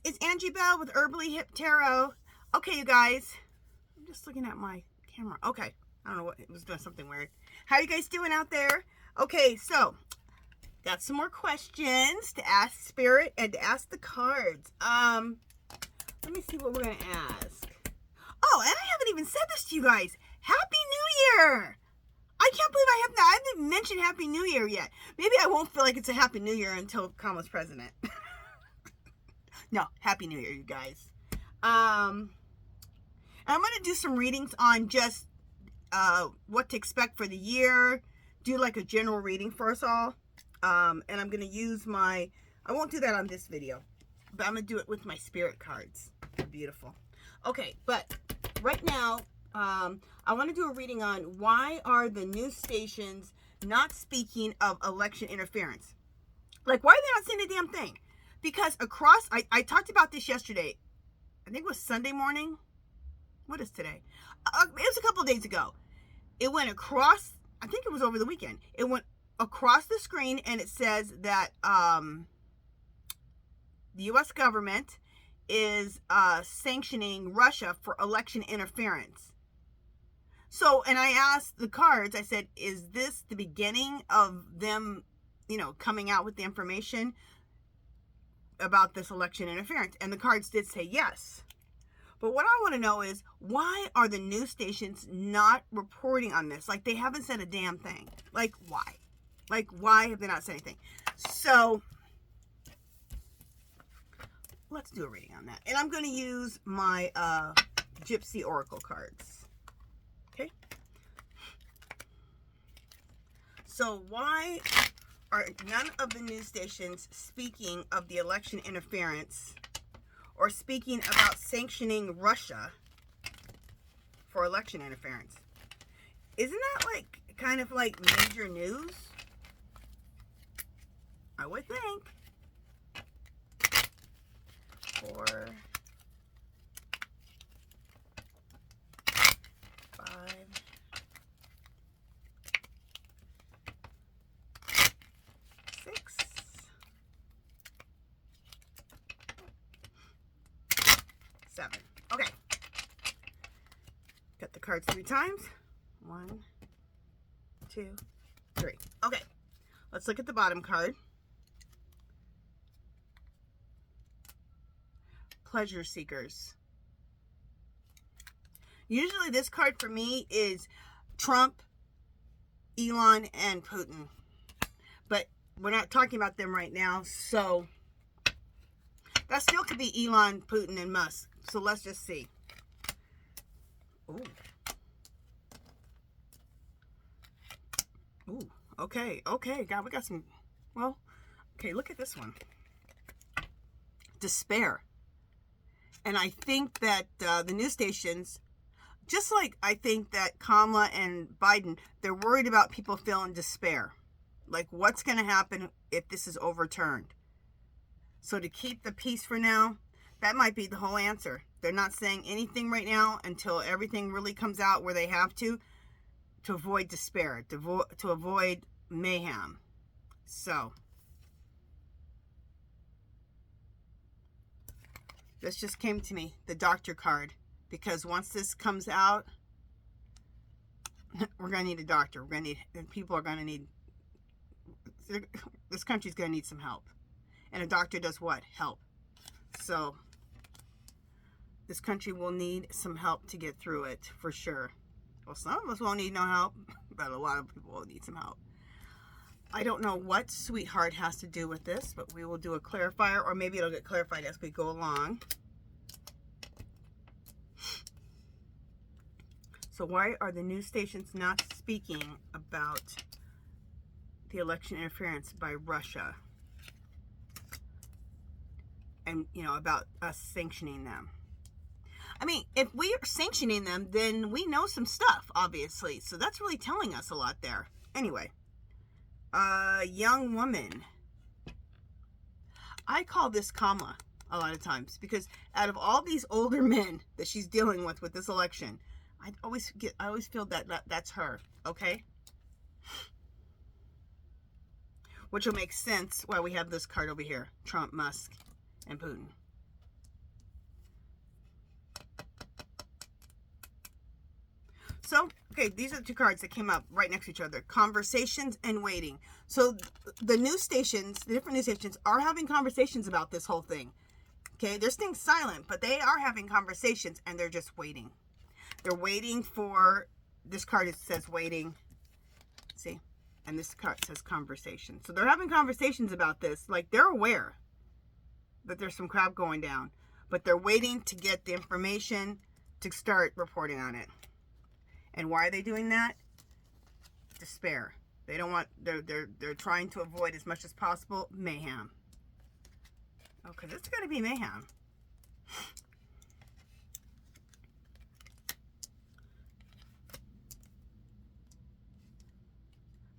it's Angie Bell with Herbally Hip Tarot. Okay, you guys, I'm just looking at my camera. Okay, I don't know what, it was doing something weird. How are you guys doing out there? Okay, so got some more questions to ask Spirit and to ask the cards. Let me see what we're gonna ask. Oh, and I haven't even said this to you guys. Happy New Year! I can't believe I haven't mentioned Happy New Year yet. Maybe I won't feel like it's a Happy New Year until Kamala's president. No, Happy New Year, you guys. I'm going to do some readings on just what to expect for the year. Do like a general reading for us all. And I'm going to use I won't do that on this video, but I'm going to do it with my spirit cards. They're beautiful. Okay, but right now, I want to do a reading on why are the news stations not speaking of election interference? Like, why are they not saying a damn thing? Because across, I talked about this yesterday. I think it was Sunday morning. What is today? It was a couple of days ago. It went across, I think it was over the weekend. It went across the screen and it says that the U.S. government is sanctioning Russia for election interference. So, and I asked the cards, I said, is this the beginning of them, coming out with the information about this election interference? And the cards did say yes. But what I want to know is, why are the news stations not reporting on this? Like, they haven't said a damn thing. Like, why? Like, why have they not said anything? So, let's do a reading on that. And I'm going to use my Gypsy Oracle cards. Okay? So, why are none of the news stations speaking of the election interference or speaking about sanctioning Russia for election interference? Isn't that like kind of like major news? I would think. 4, 5, 6, 7. Okay. Got the cards 3 times. 1, 2, 3. Okay. Let's look at the bottom card. Pleasure seekers. Usually this card for me is Trump, Elon, and Putin. But we're not talking about them right now, so that still could be Elon, Putin, and Musk. So let's just see. Ooh. Ooh. Okay. Okay. God, we got some. Well, okay, look at this one. Despair. And I think that the news stations, just like I think that Kamala and Biden, they're worried about people feeling despair. Like, what's going to happen if this is overturned? So to keep the peace for now, that might be the whole answer. They're not saying anything right now until everything really comes out where they have to avoid despair, to avoid mayhem. So this just came to me, the doctor card, because once this comes out, we're going to need a doctor. People are going to need, this country's going to need some help. And a doctor does what? Help. So this country will need some help to get through it, for sure. Well, some of us won't need no help, but a lot of people will need some help. I don't know what Sweetheart has to do with this, but we will do a clarifier, or maybe it'll get clarified as we go along. So why are the news stations not speaking about the election interference by Russia? And, about us sanctioning them. I mean, if we are sanctioning them, then we know some stuff, obviously. So that's really telling us a lot there. Anyway. Young woman. I call this Kamala a lot of times because out of all these older men that she's dealing with this election, I always feel that that's her. Okay. Which will make sense why we have this card over here: Trump, Musk, and Putin. So, okay, these are the two cards that came up right next to each other. Conversations and waiting. So the news stations, the different news stations are having conversations about this whole thing. Okay, they're staying silent, but they are having conversations and they're just waiting. They're waiting for, this card it says waiting. See? And this card says conversation. So they're having conversations about this. Like, they're aware that there's some crap going down, but they're waiting to get the information to start reporting on it. And why are they doing that? Despair. They don't want, they're trying to avoid as much as possible mayhem. Okay, this is going to be mayhem.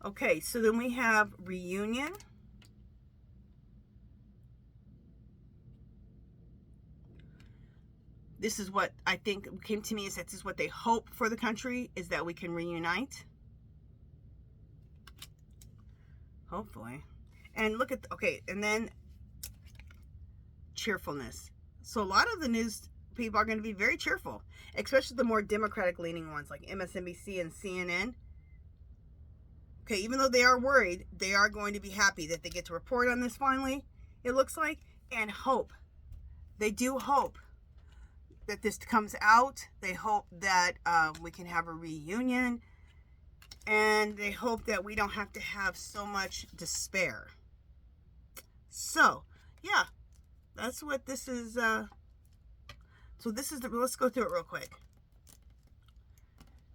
Okay, so then we have reunion. This is what I think came to me, is that this is what they hope for the country, is that we can reunite. Hopefully. And look at, okay, and then cheerfulness. So a lot of the news people are going to be very cheerful, especially the more Democratic leaning ones like MSNBC and CNN. Okay, even though they are worried, they are going to be happy that they get to report on this finally, it looks like, and hope. They do hope that this comes out. They hope that we can have a reunion, and they hope that we don't have to have so much despair. So, yeah, that's what this is. So this is let's go through it real quick.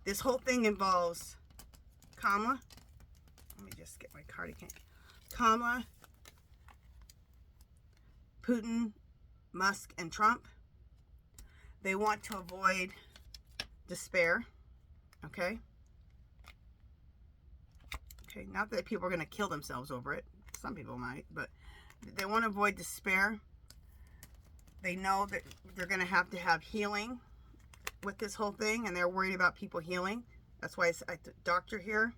This whole thing involves Kamala. Let me just get my card again. Kamala, Putin, Musk, and Trump. They want to avoid despair. Okay? Okay, not that people are going to kill themselves over it. Some people might, but they want to avoid despair. They know that they're going to have healing with this whole thing, and they're worried about people healing. That's why I doctor here.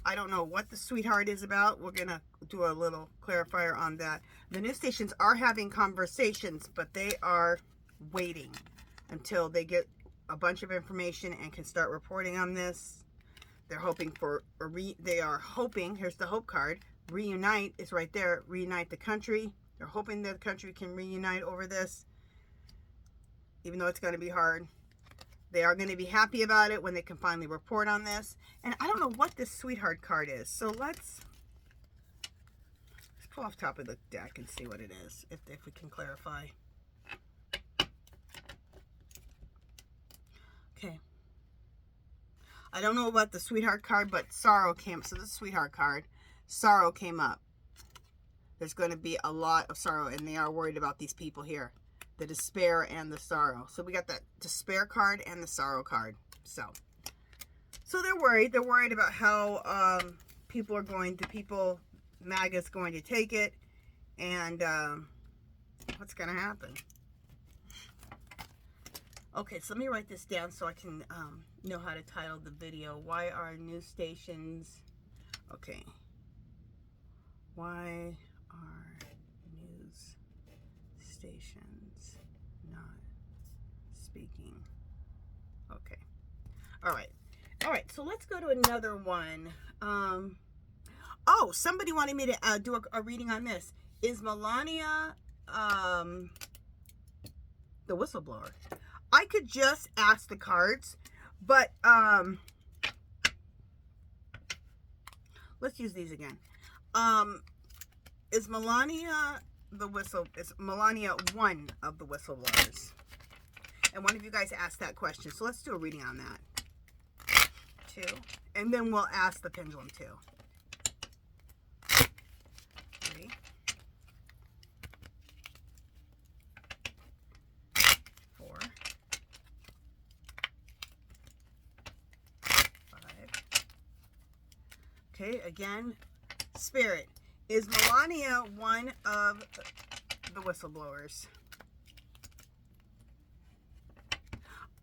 I don't know what the sweetheart is about. We're going to do a little clarifier on that. The news stations are having conversations, but they are waiting until they get a bunch of information and can start reporting on this. They're hoping for, they are hoping, here's the hope card, reunite is right there, reunite the country. They're hoping that the country can reunite over this, even though it's going to be hard. They are going to be happy about it when they can finally report on this. And I don't know what this sweetheart card is. So let's pull off top of the deck and see what it is, if we can clarify. Okay. I don't know about the sweetheart card, but sorrow came. So this is sweetheart card. Sorrow came up. There's going to be a lot of sorrow, and they are worried about these people here. The despair and the sorrow. So we got that despair card and the sorrow card. So they're worried. They're worried about how MAGA's going to take it, and what's going to happen. Okay, so let me write this down so I can know how to title the video. Why are news stations... Okay. Why are news stations not speaking? Okay. All right, so let's go to another one. Oh, somebody wanted me to do a reading on this. Is Melania the whistleblower? I could just ask the cards, but let's use these again. Is Melania is Melania one of the whistleblowers? And one of you guys asked that question, so let's do a reading on that. 2, and then we'll ask the pendulum too. 3, 4, 5. Okay, again, Spirit. Is Melania one of the whistleblowers?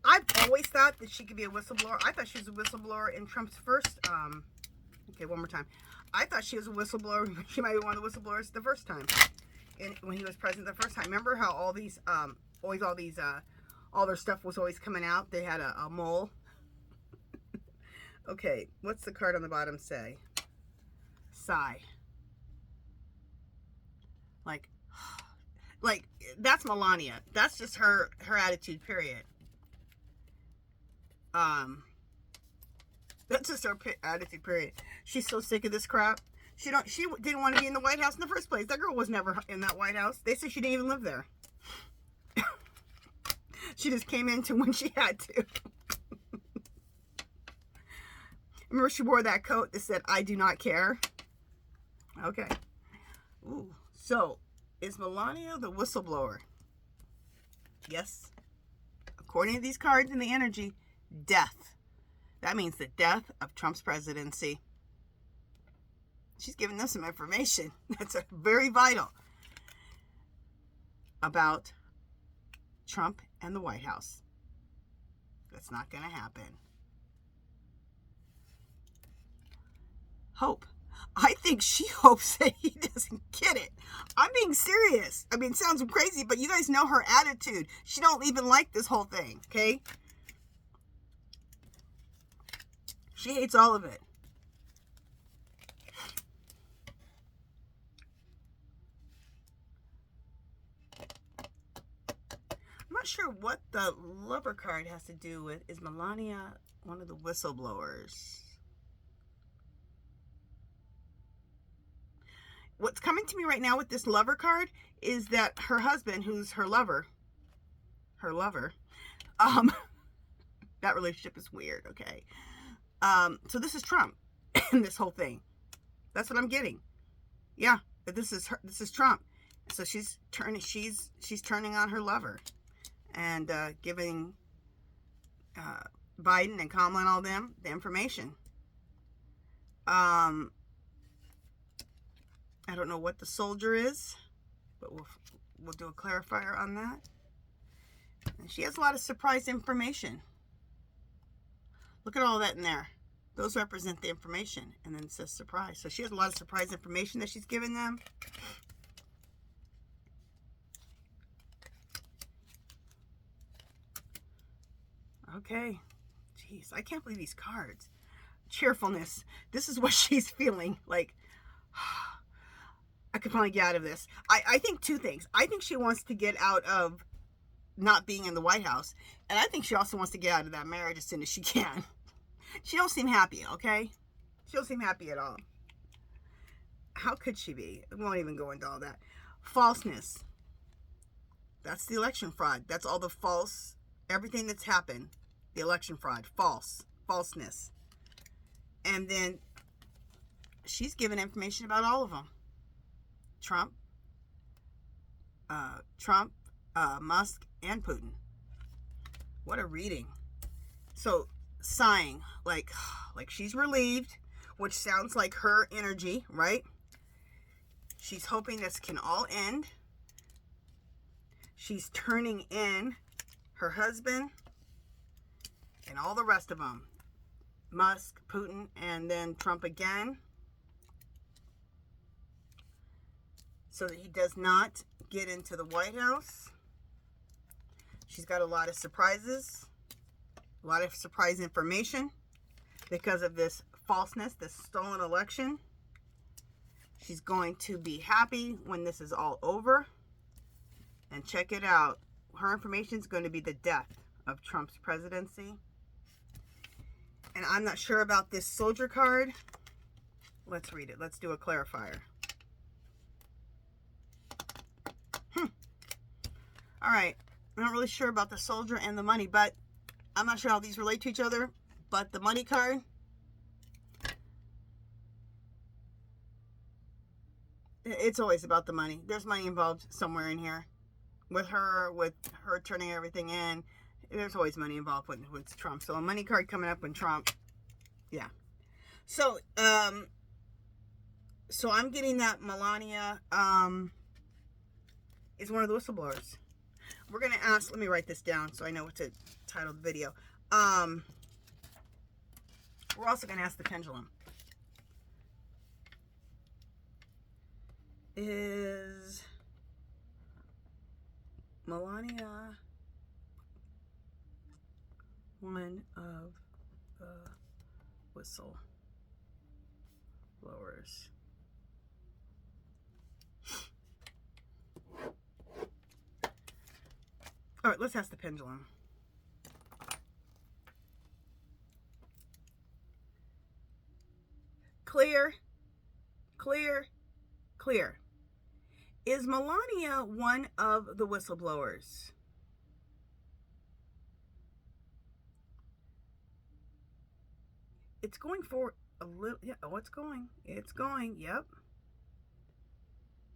I've always thought that she could be a whistleblower. I thought she was a whistleblower in Trump's first, okay, one more time. I thought she was a whistleblower. She might be one of the whistleblowers the first time, when he was president the first time. Remember how all their stuff was always coming out? They had a mole Okay, what's the card on the bottom say? Sigh. Like, like that's Melania. That's just her attitude, period. That's just her attitude, period. She's so sick of this crap. She didn't want to be in the White House in the first place. That girl was never in that White House. They say she didn't even live there. She just came into when she had to. Remember, she wore that coat that said, "I do not care." Okay. Ooh. So, is Melania the whistleblower? Yes. According to these cards and the energy, death. That means the death of Trump's presidency. She's giving them some information that's very vital about Trump and the White House. That's not going to happen. Hope. I think she hopes that he doesn't get it. I'm being serious. I mean, it sounds crazy, but you guys know her attitude. She don't even like this whole thing, okay? She hates all of it. I'm not sure what the Lover card has to do with. Is Melania one of the whistleblowers? What's coming to me right now with this Lover card is that her husband, who's her lover, that relationship is weird, okay? So this is Trump in this whole thing. That's what I'm getting. Yeah, this is Trump. So she's turning on her lover and giving Biden and Kamala and all them the information. I don't know what the soldier is, but we'll do a clarifier on that. And she has a lot of surprise information. Look at all that in there. Those represent the information, and then it says surprise. So she has a lot of surprise information that she's giving them. Okay. Jeez, I can't believe these cards. Cheerfulness. This is what she's feeling. Like, I could finally get out of this. I think two things. I think she wants to get out of not being in the White House. And I think she also wants to get out of that marriage as soon as she can. She don't seem happy, okay? She don't seem happy at all. How could she be? We won't even go into all that. Falseness. That's the election fraud. That's all the false, everything that's happened. The election fraud. Falseness. And then she's given information about all of them. Trump, Musk, and Putin. What a reading. So, sighing, like she's relieved, which sounds like her energy, right? She's hoping this can all end. She's turning in her husband and all the rest of them. Musk, Putin, and then Trump again. So that he does not get into the White House. She's got a lot of surprises. A lot of surprise information because of this falseness, this stolen election. She's going to be happy when this is all over. And check it out. Her information is going to be the death of Trump's presidency. And I'm not sure about this soldier card. Let's read it. Let's do a clarifier. All right. I'm not really sure about the soldier and the money, but I'm not sure how these relate to each other. But the money card, it's always about the money. There's money involved somewhere in here. With her turning everything in, there's always money involved with Trump. So a money card coming up when Trump, yeah. So, so I'm getting that Melania is one of the whistleblowers. We're going to ask, let me write this down so I know what to title the video. We're also going to ask the Pendulum. Is Melania one of the whistleblowers. All right, let's ask the pendulum. Clear, clear, clear. Is Melania one of the whistleblowers? It's going for a little, yeah, oh, it's going, yep.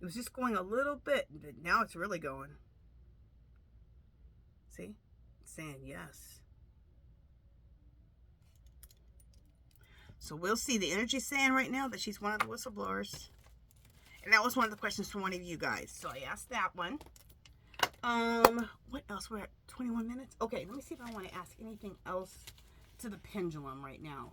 It was just going a little bit, but now it's really going. See? It's saying yes. So we'll see. The energy's saying right now that she's one of the whistleblowers. And that was one of the questions from one of you guys. So I asked that one. What else? We're at 21 minutes. Okay, let me see if I want to ask anything else to the pendulum right now.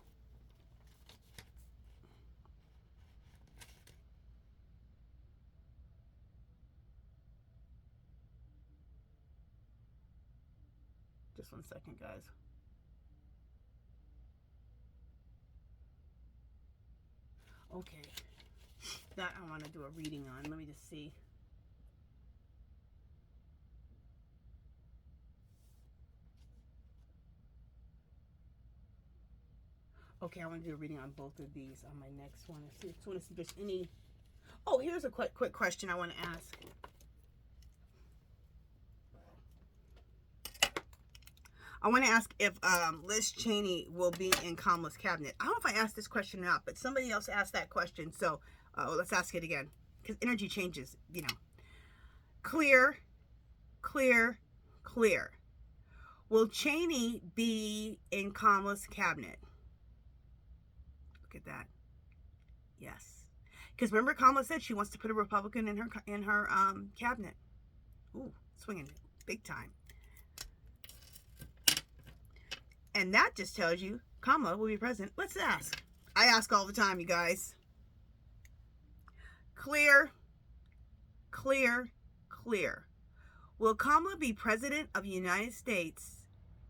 Just 1 second, guys. Okay. That I want to do a reading on. Let me just see. Okay, I want to do a reading on both of these on my next one. I just want to see if there's any... Oh, here's a quick question I want to ask. I want to ask if Liz Cheney will be in Kamala's cabinet. I don't know if I asked this question or not, but somebody else asked that question. So let's ask it again. Because energy changes, you know. Clear, clear, clear. Will Cheney be in Kamala's cabinet? Look at that. Yes. Because remember Kamala said she wants to put a Republican in her cabinet. Ooh, swinging big time. And that just tells you Kamala will be president. Let's ask. I ask all the time, you guys. Clear, clear, clear. Will Kamala be president of the United States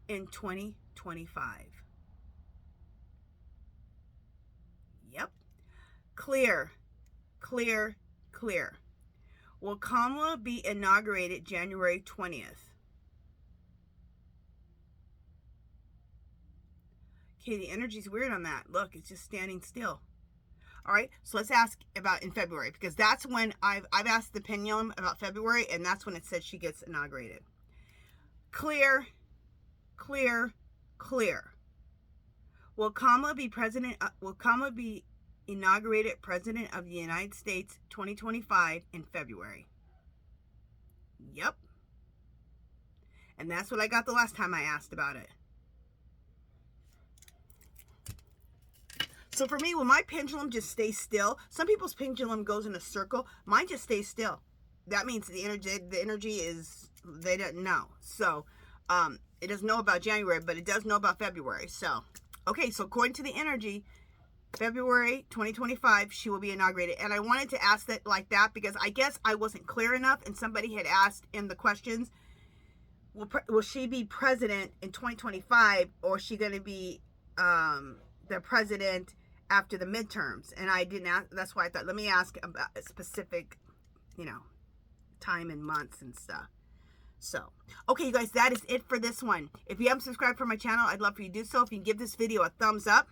in 2025? Yep. Clear, clear, clear. Will Kamala be inaugurated January 20th? Okay, the energy's weird on that. Look, it's just standing still. All right, so let's ask about in February, because that's when I've asked the pendulum about February, and that's when it said she gets inaugurated. Clear, clear, clear. Will Kamala be president? Will Kamala be inaugurated president of the United States 2025 in February? Yep. And that's what I got the last time I asked about it. So for me, when my pendulum just stays still, some people's pendulum goes in a circle. Mine just stays still. That means the energy is, they don't know. So it doesn't know about January, but it does know about February. So, okay, so according to the energy, February 2025, she will be inaugurated. And I wanted to ask that like that because I guess I wasn't clear enough, and somebody had asked in the questions, will she be president in 2025, or is she going to be the president after the midterms? And I didn't ask. That's why I thought, let me ask about a specific, you know, time and months and stuff. So, okay, you guys, that is it for this one. If you haven't subscribed for my channel, I'd love for you to do so. If you can give this video a thumbs up.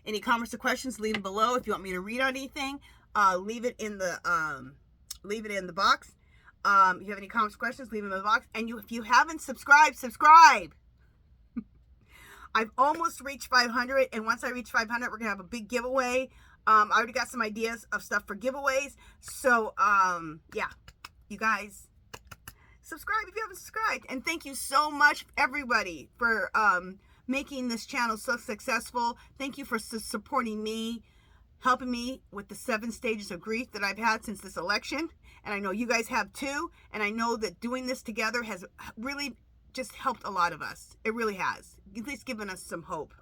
Any comments or questions, leave them below. If you want me to read on anything, leave it in the box. If you have any comments or questions, leave them in the box. And if you haven't subscribed, subscribe. I've almost reached 500, and once I reach 500, we're gonna have a big giveaway. I already got some ideas of stuff for giveaways. So yeah, you guys, subscribe if you haven't subscribed. And thank you so much, everybody, for making this channel so successful. Thank you for supporting me, helping me with the 7 stages of grief that I've had since this election. And I know you guys have too. And I know that doing this together has really just helped a lot of us. It really has. At least given us some hope,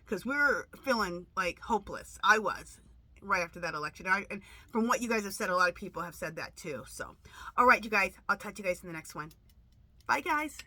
because we were feeling like hopeless. I was right after that election. And from what you guys have said, a lot of people have said that too. So, all right, you guys, I'll talk to you guys in the next one. Bye, guys.